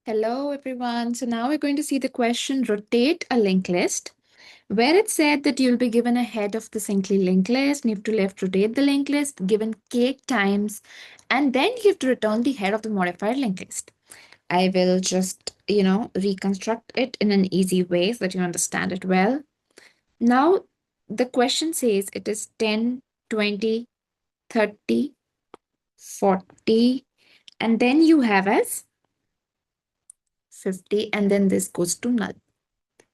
Hello, everyone. So now we're going to see the question, rotate a linked list, where it said that you'll be given a head of the linked list, and you have to left rotate the linked list, given k times, and then you have to return the head of the modified linked list. I will just, reconstruct it in an easy way so that you understand it well. Now, the question says it is 10, 20, 30, 40, and then you have as 50, and then this goes to null.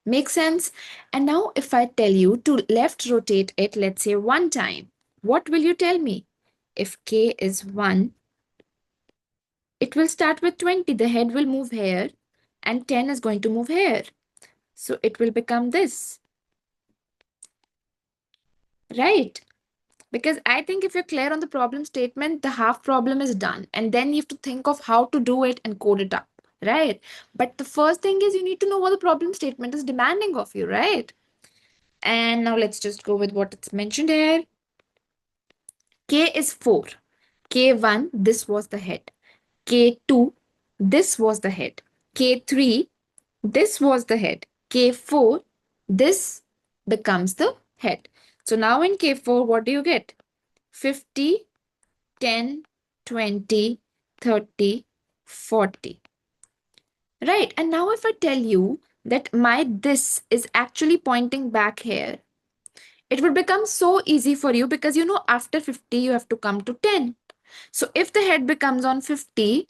Make sense? And now if I tell you to left rotate it, let's say one time, what will you tell me? If k is 1, it will start with 20. The head will move here and 10 is going to move here. So it will become this. Right? Because I think if you're clear on the problem statement, the half problem is done. And then you have to think of how to do it and code it up. Right? But the first thing is you need to know what the problem statement is demanding of you. Right? And now let's just go with what it's mentioned here. K is 4. K1, this was the head. K2, this was the head. K3, this was the head. K4, this becomes the head. So now in K4, what do you get? 50, 10, 20, 30, 40. Right. And now if I tell you that my this is actually pointing back here, it would become so easy for you because after 50 you have to come to 10. So if the head becomes on 50,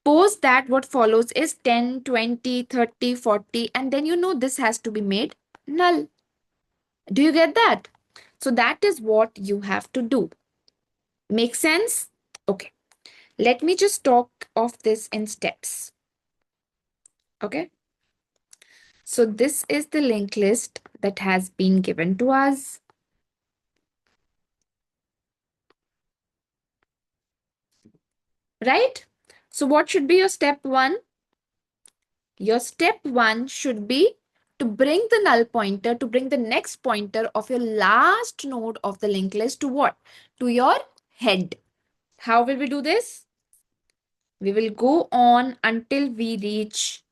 post that what follows is 10, 20, 30, 40, and then this has to be made null. Do you get that? So that is what you have to do. Make sense? Okay. Let me just talk of this in steps. Okay. So this is the linked list that has been given to us. Right? So what should be your step 1? Your step 1 should be to bring the null pointer, to bring the next pointer of your last node of the linked list to what? To your head. How will we do this? We will go on until we reach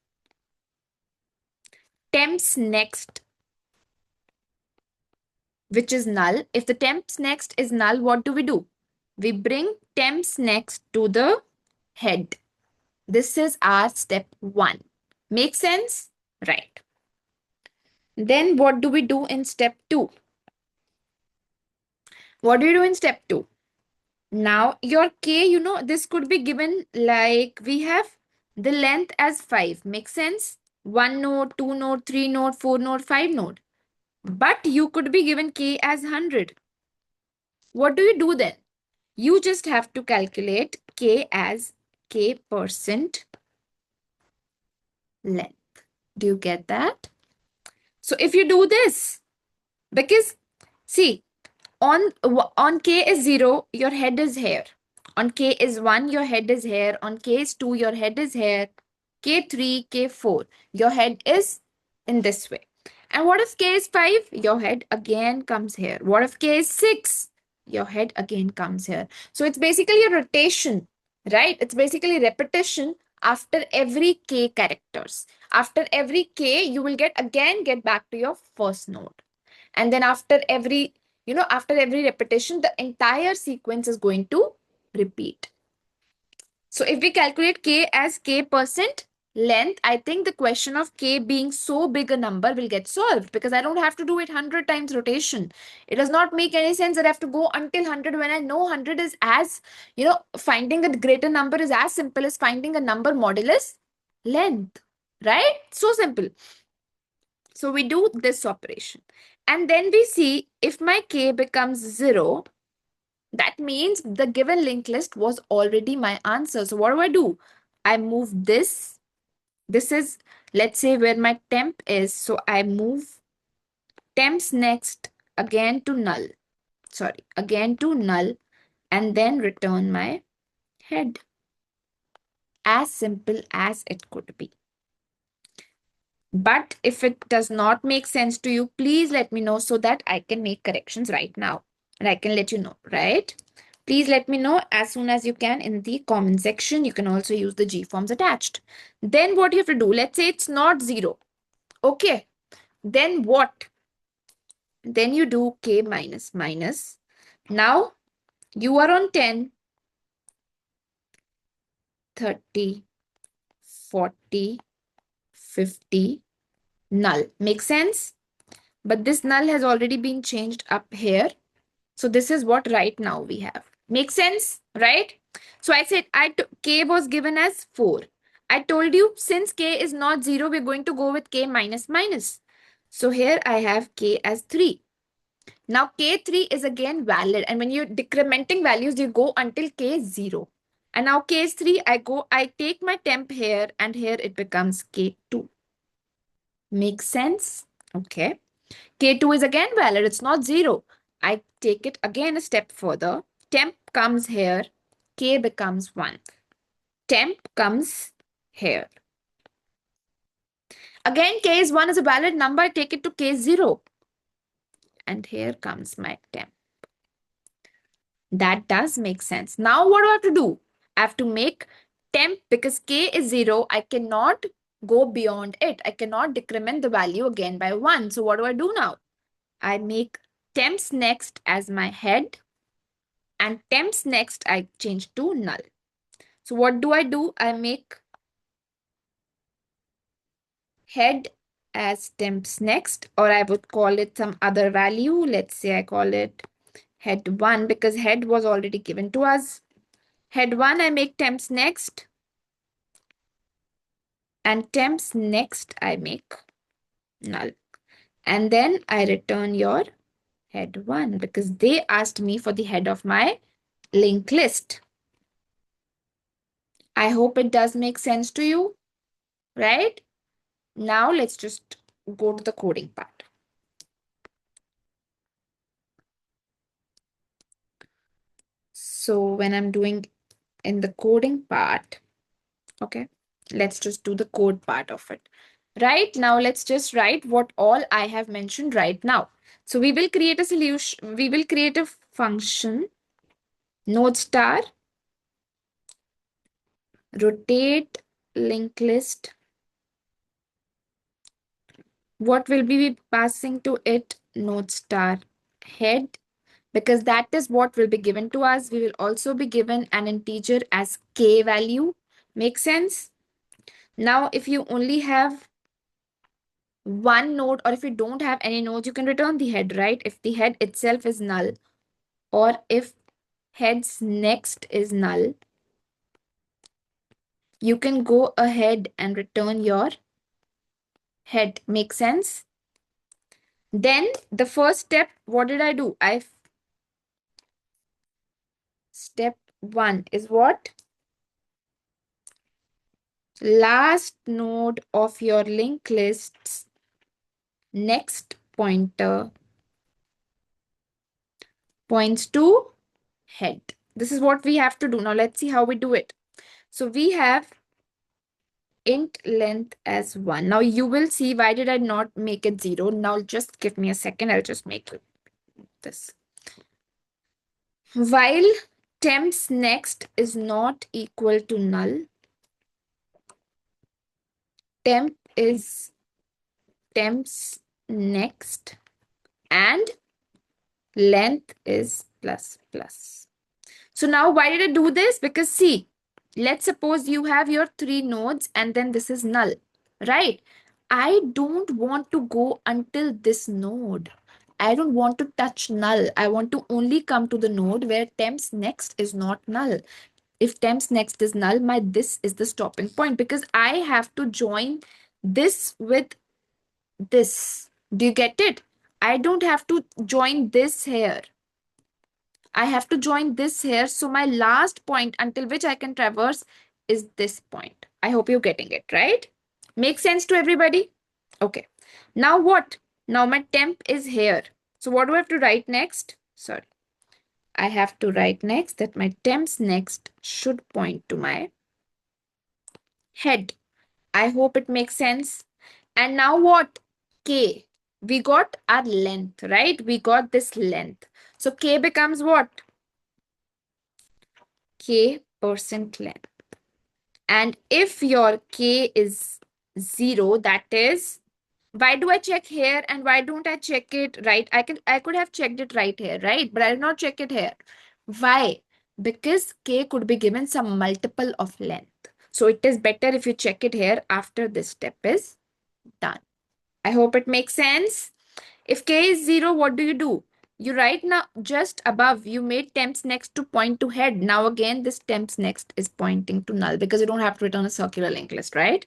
temps next, which is null. If the temps next is null, what do? We bring temps next to the head. This is our step 1. Make sense? Right. Then what do we do in step 2? What do you do in step 2? Now your k, this could be given like we have the length as 5. Makes sense? 1 node, 2 node, 3 node, 4 node, 5 node. But you could be given k as 100. What do you do then? You just have to calculate k as k% length. Do you get that? So if you do this, because see, on k is 0, your head is here. On k is 1, your head is here. On k is 2, your head is here. K3, K4, your head is in this way. And what if k is 5? Your head again comes here. What if k is 6? Your head again comes here. So it's basically a rotation, right? It's basically repetition after every k characters. After every k, you will get back to your first node. And then after every repetition, the entire sequence is going to repeat. So if we calculate k as k% length, I think the question of k being so big a number will get solved because I don't have to do it 100 times rotation. It does not make any sense that I have to go until 100 when I know 100 is as, finding a greater number is as simple as finding a number modulus length, right? So simple. So we do this operation. And then we see if my k becomes 0, that means the given linked list was already my answer. So what do? I move this. This is, let's say, where my temp is. So I move temps next again to null. Sorry, again to null and then return my head. As simple as it could be. But if it does not make sense to you, please let me know so that I can make corrections right now. And I can let you know, right? Please let me know as soon as you can in the comment section. You can also use the G forms attached. Then what you have to do, let's say it's not 0. Okay. Then what? Then you do k minus minus. Now you are on 10, 30, 40, 50, null. Make sense? But this null has already been changed up here. So this is what right now we have. Make sense, right? So I said k was given as 4. I told you since k is not 0, we're going to go with k minus minus. So here I have k as 3. Now k3 is again valid. And when you're decrementing values, you go until k is 0. And now k is 3, I take my temp here and here it becomes k2. Make sense? Okay. K2 is again valid. It's not 0. I take it again a step further. Temp comes here. K becomes 1. Temp comes here. Again, K is 1 is a valid number. I take it to K is 0. And here comes my temp. That does make sense. Now what do I have to do? I have to make temp because K is 0. I cannot go beyond it. I cannot decrement the value again by 1. So what do I do now? I make temps next as my head. And temps next, I change to null. So what do? I make head as temps next, or I would call it some other value. Let's say I call it head 1 because head was already given to us. Head 1, I make temps next. And temps next, I make null. And then I return your head 1 because they asked me for the head of my linked list. I hope it does make sense to you, right? Now let's just go to the coding part. So when I'm doing in the coding part, okay, let's just do the code part of it. Right now, let's just write what all I have mentioned right now. So we will create a solution. We will create a function, node star, rotate linked list. What will we be passing to it? Node star head, because that is what will be given to us. We will also be given an integer as k value. Make sense? Now, if you only have one node or if you don't have any nodes, you can return the head, right? If the head itself is null or if head's next is null, you can go ahead and return your head. Make sense? Then the first step, what did I do? Step 1 is what? Last node of your linked list's next pointer points to head. This is what we have to do. Now let's see how we do it. So we have int length as 1. Now you will see why did I not make it 0. Now just give me a second. I'll just make it this. While temps next is not equal to null, temp is temps next and length is plus plus. So now why did I do this? Because see, let's suppose you have your 3 nodes and then this is null, right? I don't want to go until this node. I don't want to touch null. I want to only come to the node where temps next is not null. If temps next is null, my this is the stopping point because I have to join this with this. Do you get it? I don't have to join this here. I have to join this here. So my last point until which I can traverse is this point. I hope you're getting it, right? Makes sense to everybody? Okay. Now what? Now my temp is here. So what do I have to write next? Sorry. I have to write next that my temps next should point to my head. I hope it makes sense. And now what? K. We got our length, right? We got this length. So K becomes what? k percent length. And if your k is 0, that is, why do I check here and why don't I check it right? I could have checked it right here, right? But I did not check it here. Why? Because k could be given some multiple of length. So it is better if you check it here after this step is done. I hope it makes sense. If k is 0, what do? You write now just above, you made temps next to point to head. Now again, this temps next is pointing to null because you don't have to return a circular linked list, right?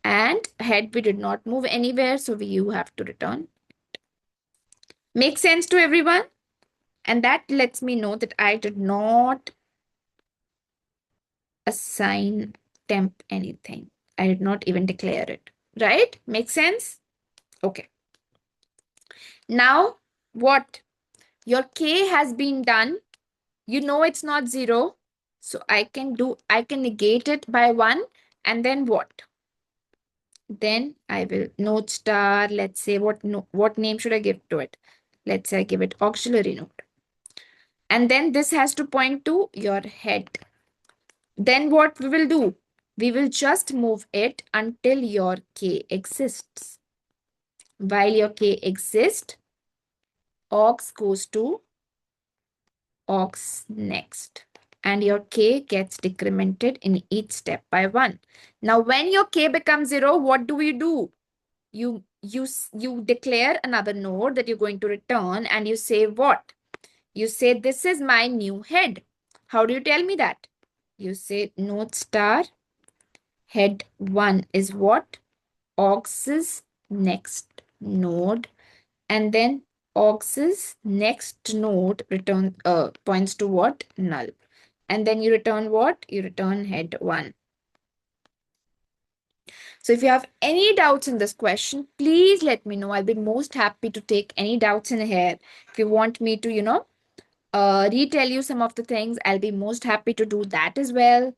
And head, we did not move anywhere, so you have to return. Make sense to everyone? And that lets me know that I did not assign temp anything. I did not even declare it, right? Make sense? Okay. Now, what? Your k has been done. You know it's not 0. So I can negate it by 1. And then what? Then I will node star, let's say, what name should I give to it? Let's say I give it auxiliary node. And then this has to point to your head. Then what we will do? We will just move it until your k exists. While your k exists, aux goes to aux next. And your k gets decremented in each step by 1. Now, when your k becomes 0, what do? You declare another node that you're going to return, and you say what? You say, this is my new head. How do you tell me that? You say node star head 1 is what? Aux's next node. And then aux's next node points to what? Null. And then you return what? You return head 1. So if you have any doubts in this question, please let me know. I'll be most happy to take any doubts in here. If you want me to, retell you some of the things, I'll be most happy to do that as well.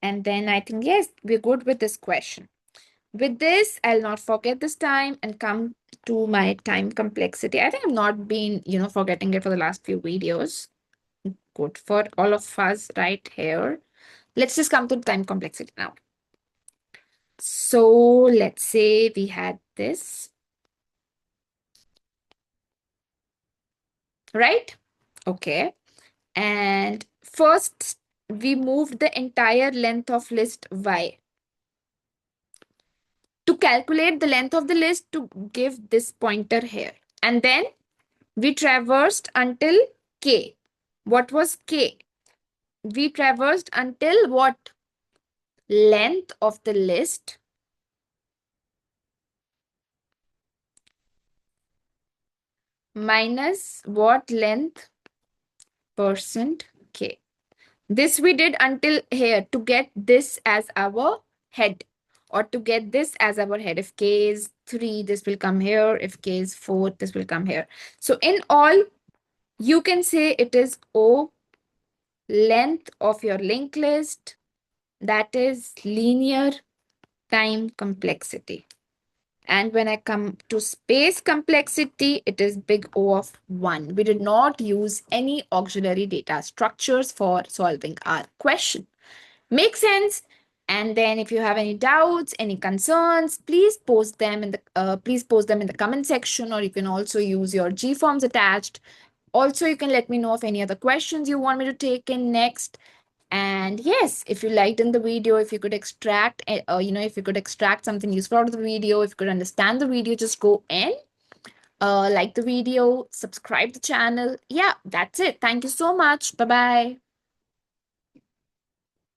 And then I think, yes, we're good with this question. With this, I'll not forget this time and come to my time complexity. I think I've not been, forgetting it for the last few videos. Good for all of us right here. Let's just come to the time complexity now. So let's say we had this, right? Okay. And first, we moved the entire length of list Y. To calculate the length of the list to give this pointer here. And then we traversed until K. What was K? We traversed until what? Length of the list minus what length? Percent K. This we did until here to get this as our head, or to get this as our head. If K is 3, this will come here. If K is 4, this will come here. So in all, you can say it is O length of your linked list, that is linear time complexity. And when I come to space complexity, it is big O of 1. We did not use any auxiliary data structures for solving our question. Make sense? And then if you have any doubts, any concerns, please post them in the comment section, or you can also use your G forms attached. Also, you can let me know of any other questions you want me to take in next. And yes, if you liked in the video, if you could extract, if you could extract something useful out of the video, if you could understand the video, just go in, like the video, subscribe the channel. Yeah, that's it. Thank you so much. Bye-bye.